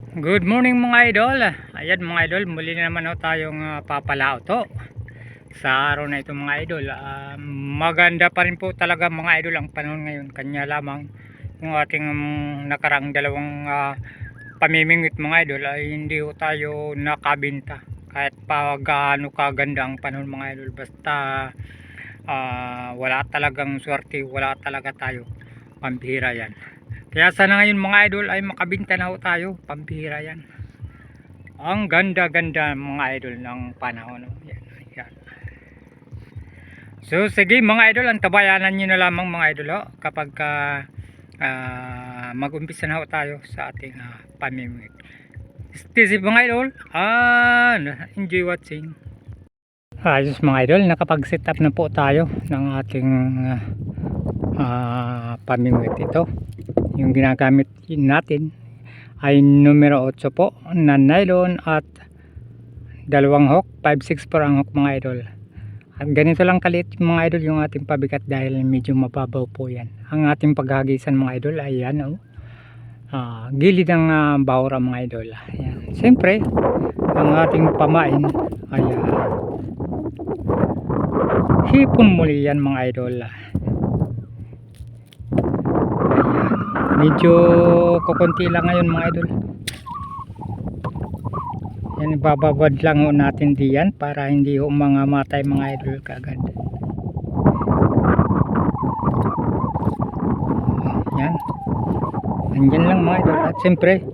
Good morning mga idol. Ayan mga idol, muli na naman tayong papalao to sa araw na ito mga idol. Maganda pa rin po talaga mga idol ang panahon ngayon. Kanya lamang yung ating nakaraang dalawang pamimingwit mga idol ay hindi po tayo nakabinta. Kahit pa gaano kaganda ang panahon mga idol, basta wala talagang swerte, wala talaga tayo. Pambihira yan. Kaya sana ngayon mga idol ay makabinta na ho tayo. Pambihira yan. Ang ganda-ganda mga idol ng panahon. Yan, yan. So sige mga idol, antabayanan nyo na lamang mga idol kapag mag-umpisa na ho tayo sa ating pamimigay. Stay safe mga idol. Enjoy watching. Ayos mga idol, nakapag-set up na po tayo ng ating pamimigay ito. Yung ginagamit natin ay numero 8 po na nylon at dalawang hook, 5/6 ang hook mga idol. At ganito lang kaliit mga idol yung ating pabigat dahil medyo mababaw po yan. Ang ating paghagisan mga idol ay yan gilid ng bahura mga idol. Ayan. Siyempre ang ating pamain ay hipon muli yan mga idol. Medyo kukunti lang ngayon mga idol. Yan, bababad lang ho natin diyan para hindi ho mga matay mga idol kagad. Yan. Nandyan lang mga idol. At siyempre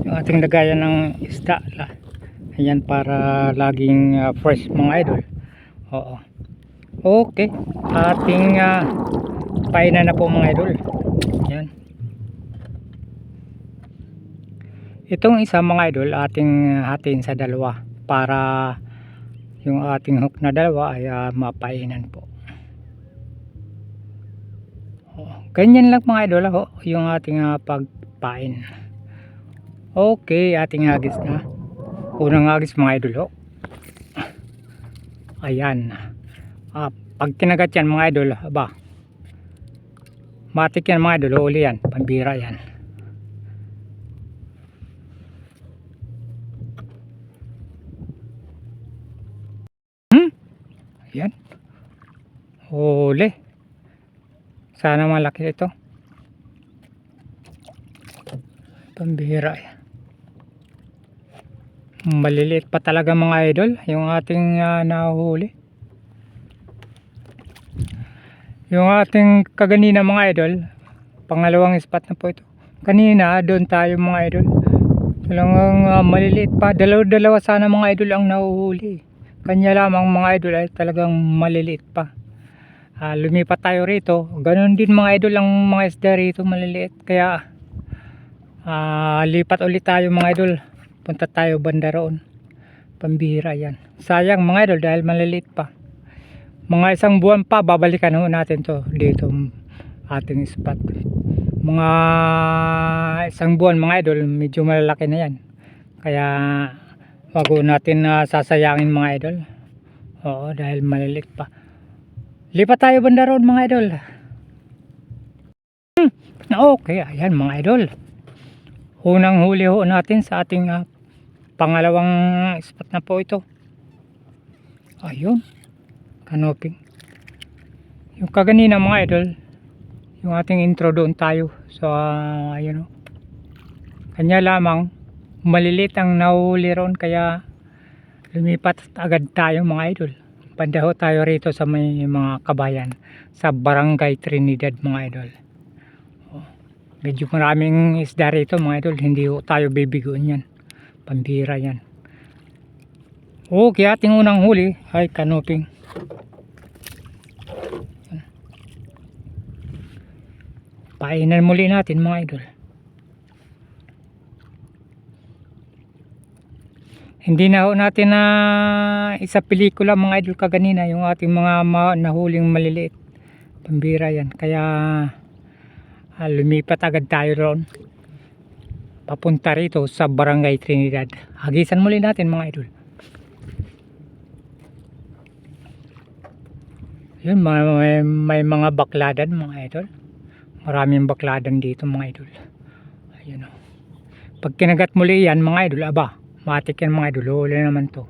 yung ating lagayan ng isda. Ayan para laging fresh mga idol. Oo. Okay. Ating painan na po mga idol. Yan. Itong isa mga idol ating hatiin sa dalawa para yung ating hook na dalawa ay mapainan po. Ganyan lang mga idol yung ating pagpain. Okay, ating hagis na. Unang hagis mga idol ayan. Pag kinagat yan mga idol, matik yan mga idol, uli yan, pambira yan. Yan. Huli. Sana malaki ito. Pambihira yan. Maliliit pa talaga mga idol yung ating nahuhuli. Yung ating kaganina mga idol, pangalawang spot na po ito. Kanina doon tayo mga idol. Talagang maliliit pa. Dalawa sana mga idol ang nahuhuli. Kanya lamang mga idol ay talagang maliliit pa. Lumipat tayo rito. Ganon din mga idol ang mga isda rito maliliit. Kaya lipat ulit tayo mga idol. Punta tayo banda roon. Pambihira yan. Sayang mga idol dahil maliliit pa. Mga isang buwan pa babalikan ho natin to dito ating spot. Mga isang buwan mga idol medyo malalaki na yan. Kaya wag natin sasayangin mga idol. Oo, dahil maliliit pa. Lipat tayo banda roon mga idol. Okay, ayan mga idol. Unang huli ho natin sa ating pangalawang spot na po ito. Ayun. Canoping. Yung kaganina mga idol, yung ating intro doon tayo. So ayun kanya lamang maliliit ang nahuli roon kaya lumipat agad tayo mga idol. Pandaho tayo rito sa may mga kabayan sa Barangay Trinidad mga idol. Medyo maraming isda rito mga idol, hindi ho tayo bibigoon yan. Pambira yan. Okay, ating unang huli ay canoping. Painan muli natin mga idol. Hindi na ho natin na isa pelikula mga idol kaganina yung ating mga nahuling maliliit. Pambira yan. Kaya lumipat agad tayo roon. Papunta rito sa Barangay Trinidad. Hagisan muli natin mga idol. Yun, may mga bakladan mga idol. Maraming bakladan dito mga idol. Ayun Pag kinagat muli yan mga idol, aba, matik yan mga idol, huli naman to.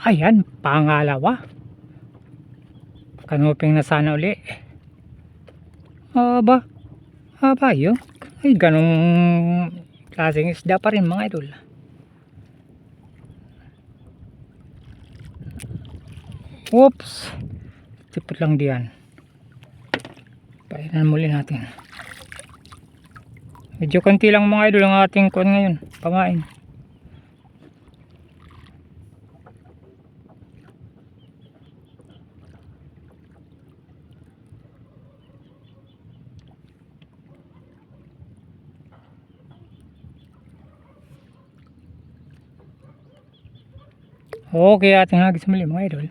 Ayan, pangalawa. Kanuping na sana uli. Aba, yun. Ay, ganong klaseng isda pa rin mga idol. Oops, tipot lang diyan. Painan muli natin. Medyo konti lang mga idol ang ating kuwan ngayon, pamain. Okay, ating hagis muli mga idol.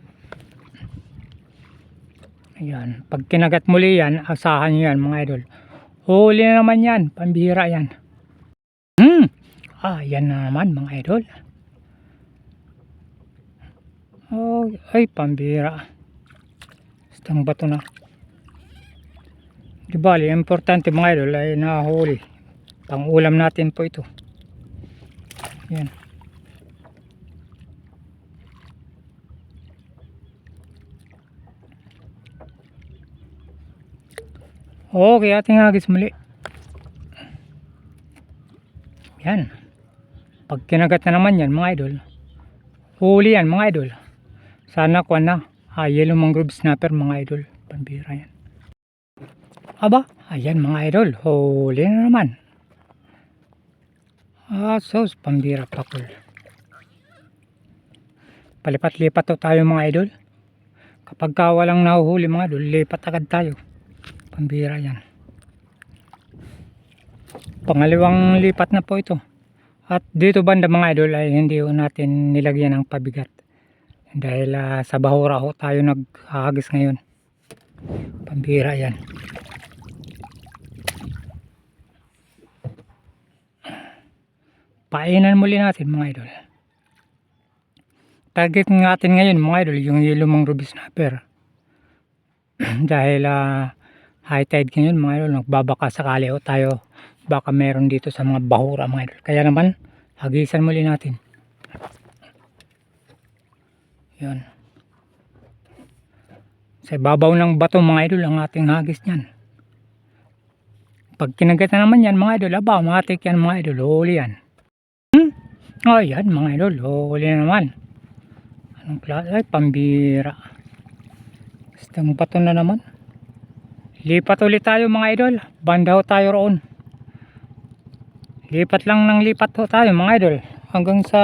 Ayan, pag kinagat muli yan, asahan nyo yan mga idol. Huli na naman yan, pambihira yan. Yan na naman mga idol. Oh, ay, pambihira. Istang bato na. Di bali, importante mga idol ay nahuli. Pang ulam natin po ito. Yan. Okay, ating hagis muli. Yan. Pag kinagat na naman yan mga idol, huli yan mga idol. Sana kuha na. Yellow mangrove snapper mga idol. Pambira yan. Aba, ayan mga idol. Huli na naman. Sos, pambira pa cool. Palipat-lipat to tayo mga idol. Kapag walang nahuhuli mga idol, lipat agad tayo. Pambira yan. Pangalawang lipat na po ito. At dito banda mga idol ay hindi natin nilagyan ng pabigat. Dahil sa bahura ho tayo naghahagis ngayon. Pambira yan. Painan muli natin mga idol. Target natin ngayon mga idol yung yellow mangrove snapper. Dahil high tide ngayon mga idol, nagbabaka sakali ho tayo. Baka meron dito sa mga bahura mga idol. Kaya naman, hagisan muli natin. Yan. Sa ibabaw ng bato mga idol ang ating hagis niyan. Pag kinagat na naman yan mga idol, aba, matik yan mga idol, huli yan. Ayan mga idol, huli na naman. Anong klase? Ay, pambira. Basta bato na naman. Lipat ulit tayo mga idol. Banda ho tayo roon. Lipat lang ng lipat ho tayo mga idol. Hanggang sa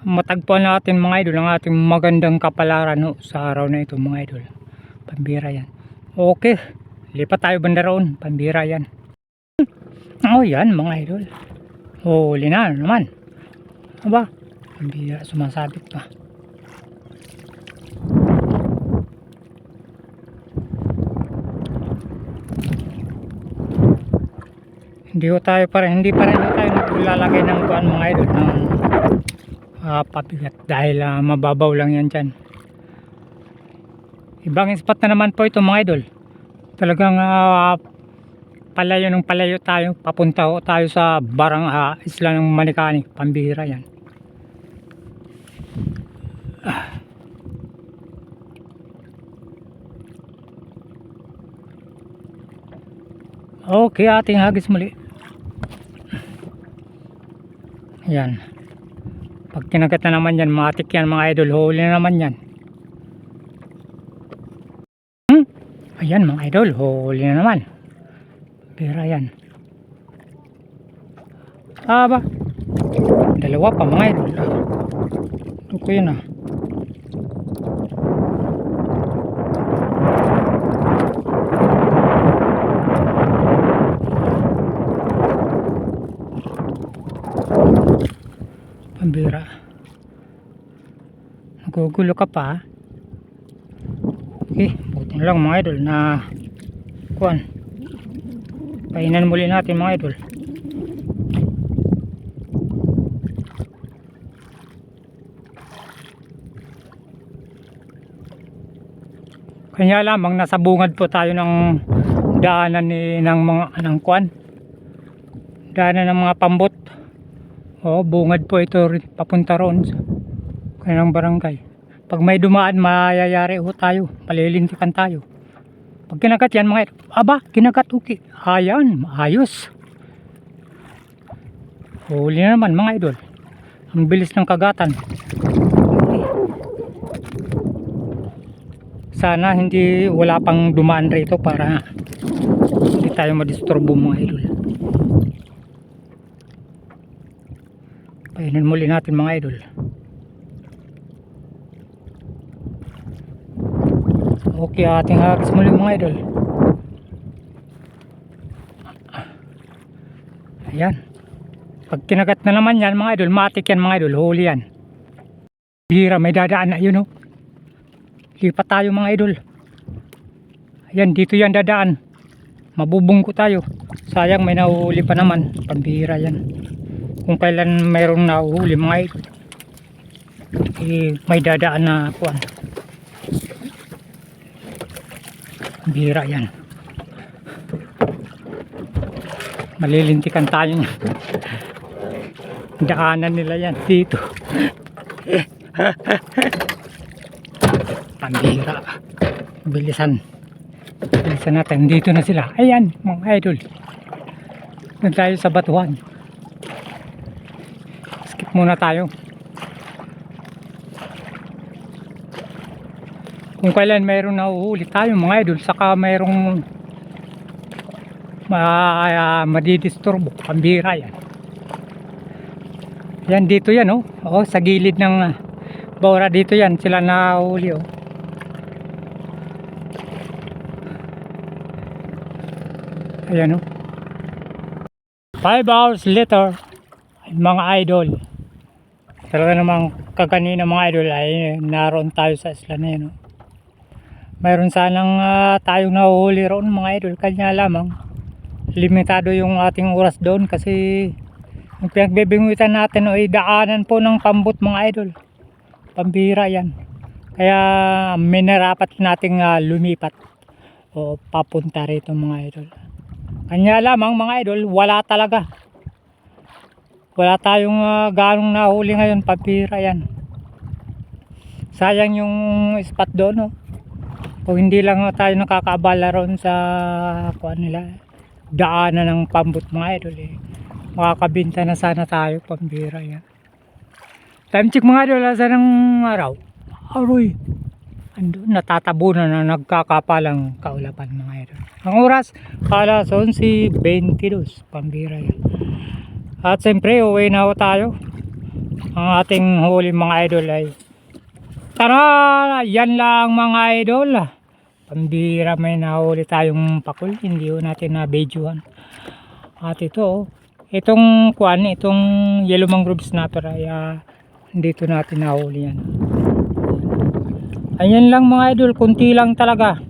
matagpuan natin mga idol ang ating magandang kapalaran ho sa araw na ito mga idol. Pambira yan. Okay. Lipat tayo banda roon. Pambira yan. Yan mga idol. Huli na naman. Aba. Pambira, sumasabit pa. Hindi pa rin tayo naglalagay ng kuan mga idol ng pabigat dahil mababaw lang yan dyan. Ibang spot na naman po ito mga idol. Talagang palayo tayo, papunta ho tayo sa barang isla ng Manikani. Pambihira yan. Okay, ating hagis muli. Yan. Pag kinagat na naman yan, matik yan mga idol, huli na naman yan. Ayan mga idol, huli na naman. Pera yan. Aba, dalawa pa mga idol. Ito ko yun Pambira. Nagugulo ka pa. Buti na lang mga idol na kuan. Painan muli natin mga idol. Kanya lamang nasa bungad po tayo ng daanan ng mga kuan. daanan ng mga pambot. Bungad po ito rin, papunta roon sa kanilang barangay. Pag may dumaan, mayayari ho tayo, palilintikan tayo. Pag kinagat yan mga idol, kinagat uki. Ayan, ayos. Huli na naman mga idol. Ang bilis ng kagatan. Sana wala pang dumaan rito para hindi tayo madisturbo mga idol. Painin muli natin mga idol. Okay, ating hagis muli mga idol. Ayan. Pag kinagat na naman yan mga idol, matik yan mga idol, huli yan. Bihira, may dadaan na yun. Lipat tayo mga idol. Ayan, dito yan dadaan. Mabubungko tayo. Sayang may nahuhuli pa naman. Pambihira yan. Kung kailan mayroong nahuhuli mga idol, may dadaan na kuwan. Bihira yan. Malilintikan tayo niya. Daanan nila yan dito. Pambihira. Bilisan natin. Dito na sila. Ayan mga idol. Doon tayo sa batuhan. Skip muna tayo. Kung kailan mayroong nahuhuli tayo mga idol, saka mayroong madidisturbo. Pambihira yan. Yan dito yan sa gilid ng baura dito yan sila nahuli Ayan 5 hours later mga idol. Talaga namang kaganina mga idol ay naroon tayo sa isla na yun. Mayroon sanang tayong nahuhuli roon mga idol, kanya lamang limitado yung ating oras doon kasi yung pinagbibingutan natin ay daanan po ng pambot mga idol. Pambihira yan. Kaya minarapat nating lumipat o papunta rito mga idol. Kanya lamang mga idol, wala talaga. Wala tayong ganong nahuli ngayon. Pambihira yan. Sayang yung spot doon kung hindi lang tayo nakakaabala ron sa daanan ng pambot mga idol makakabinta na sana tayo. Pambihira yan. Time check mga idol, asa ng araw? Aroy, andun, natatabunan na nagkakapalang kaulapan mga idol. Ang oras, alas 11:22. Pambihira yan. At siyempre, uwi na tayo. Ang ating huli mga idol ay tara, yan lang mga idol. Pambihira, may nahuli tayong pakul, hindi natin na-videohan. At itong yellow mangrove snapper ay dito natin nahuli yan. Ayan lang mga idol, kunti lang talaga.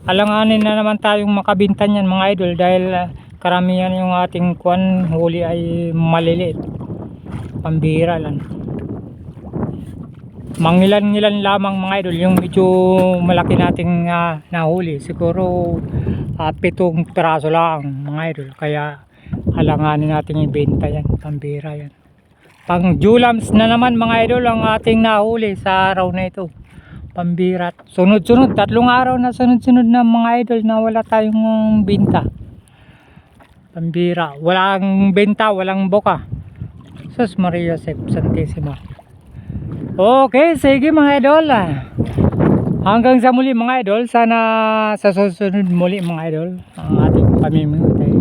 Alanganin na naman tayong makabintan yan mga idol dahil karamihan yung ating huli ay maliliit. Pambihira lang. Mangilan-ngilan lamang mga idol yung medyo malaki nating nahuli. Siguro 7 piraso lang mga idol. Kaya alanganin natin ibenta yan. Pambihira yan. Pang julams na naman mga idol ang ating nahuli sa araw na ito. Pambihira. Sunod-sunod, 3 araw na sunod-sunod na mga idol na wala tayong benta. Pambihira. Walang benta, walang boka. Sus Maria Joseph Santissima. Okay, sige mga idol. Hanggang sa muli mga idol. Sana sa susunod muli mga idol ang ating pamimigay ay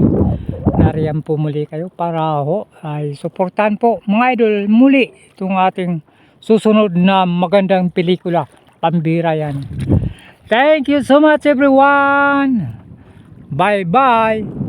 nariyan po muli kayo para ay suportahan po mga idol muli itong ating susunod na magandang pelikula. Pambihira yan. Thank you so much everyone. Bye bye.